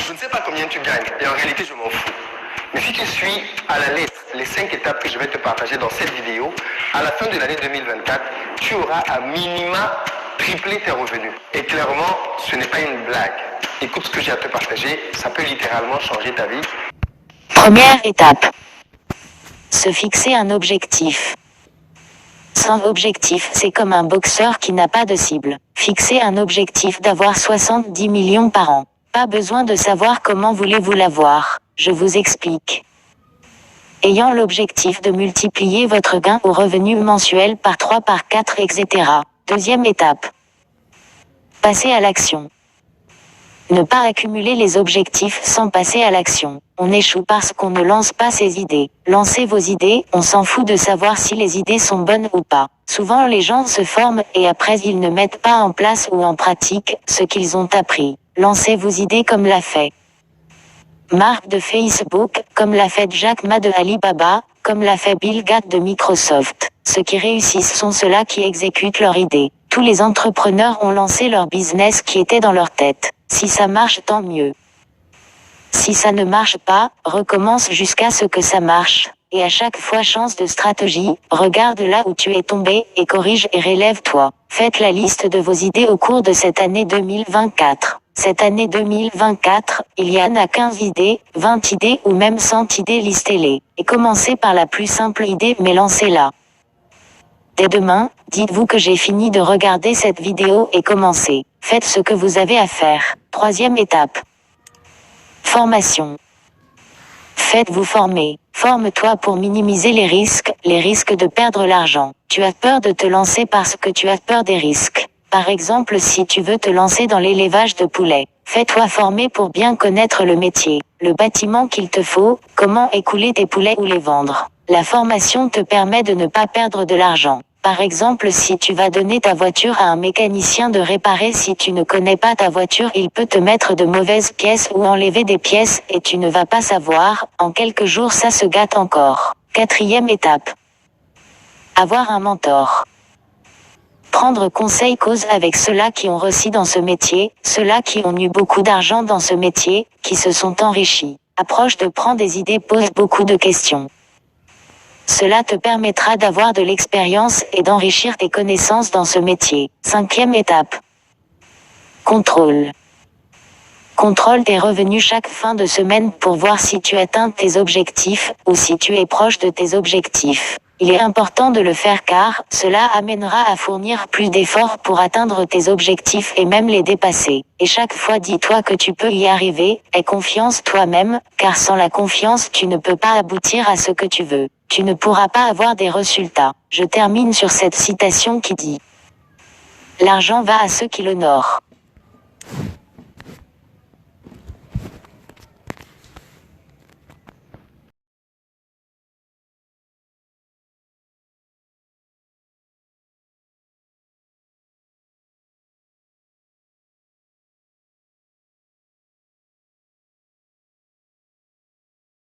Je ne sais pas combien tu gagnes, et en réalité, je m'en fous. Mais si tu suis à la lettre les 5 étapes que je vais te partager dans cette vidéo, à la fin de l'année 2024, tu auras à minima triplé tes revenus. Et clairement, ce n'est pas une blague. Écoute ce que j'ai à te partager, ça peut littéralement changer ta vie. Première étape. Se fixer un objectif. Sans objectif, c'est comme un boxeur qui n'a pas de cible. Fixer un objectif d'avoir 70 millions par an. Pas besoin de savoir comment voulez-vous l'avoir. Je vous explique. Ayant l'objectif de multiplier votre gain ou revenu mensuel par 3, par 4, etc. Deuxième étape. Passer à l'action. Ne pas accumuler les objectifs sans passer à l'action. On échoue parce qu'on ne lance pas ses idées. Lancez vos idées, on s'en fout de savoir si les idées sont bonnes ou pas. Souvent les gens se forment et après ils ne mettent pas en place ou en pratique ce qu'ils ont appris. Lancez vos idées comme l'a fait Mark de Facebook, comme l'a fait Jack Ma de Alibaba, comme l'a fait Bill Gates de Microsoft. Ceux qui réussissent sont ceux-là qui exécutent leurs idées. Tous les entrepreneurs ont lancé leur business qui était dans leur tête. Si ça marche, tant mieux. Si ça ne marche pas, recommence jusqu'à ce que ça marche. Et à chaque fois change de stratégie, regarde là où tu es tombé, et corrige et relève-toi. Faites la liste de vos idées au cours de cette année 2024. Cette année 2024, il y en a 15 idées, 20 idées ou même 100 idées, listez-les. Et commencez par la plus simple idée mais lancez-la. Dès demain, dites-vous que j'ai fini de regarder cette vidéo et commencez. Faites ce que vous avez à faire. Troisième étape. Formation. Faites-vous former. Forme-toi pour minimiser les risques de perdre l'argent. Tu as peur de te lancer parce que tu as peur des risques. Par exemple, si tu veux te lancer dans l'élevage de poulets, fais-toi former pour bien connaître le métier, le bâtiment qu'il te faut, comment écouler tes poulets ou les vendre. La formation te permet de ne pas perdre de l'argent. Par exemple, si tu vas donner ta voiture à un mécanicien de réparer, si tu ne connais pas ta voiture, il peut te mettre de mauvaises pièces ou enlever des pièces et tu ne vas pas savoir, en quelques jours ça se gâte encore. Quatrième étape. Avoir un mentor. Prendre conseil, cause avec ceux-là qui ont réussi dans ce métier, ceux-là qui ont eu beaucoup d'argent dans ce métier, qui se sont enrichis. Approche de prendre des idées, pose beaucoup de questions. Cela te permettra d'avoir de l'expérience et d'enrichir tes connaissances dans ce métier. Cinquième étape. Contrôle. Contrôle tes revenus chaque fin de semaine pour voir si tu atteins tes objectifs ou si tu es proche de tes objectifs. Il est important de le faire car cela amènera à fournir plus d'efforts pour atteindre tes objectifs et même les dépasser. Et chaque fois dis-toi que tu peux y arriver, aie confiance toi-même, car sans la confiance tu ne peux pas aboutir à ce que tu veux. Tu ne pourras pas avoir des résultats. Je termine sur cette citation qui dit : l'argent va à ceux qui l'honorent.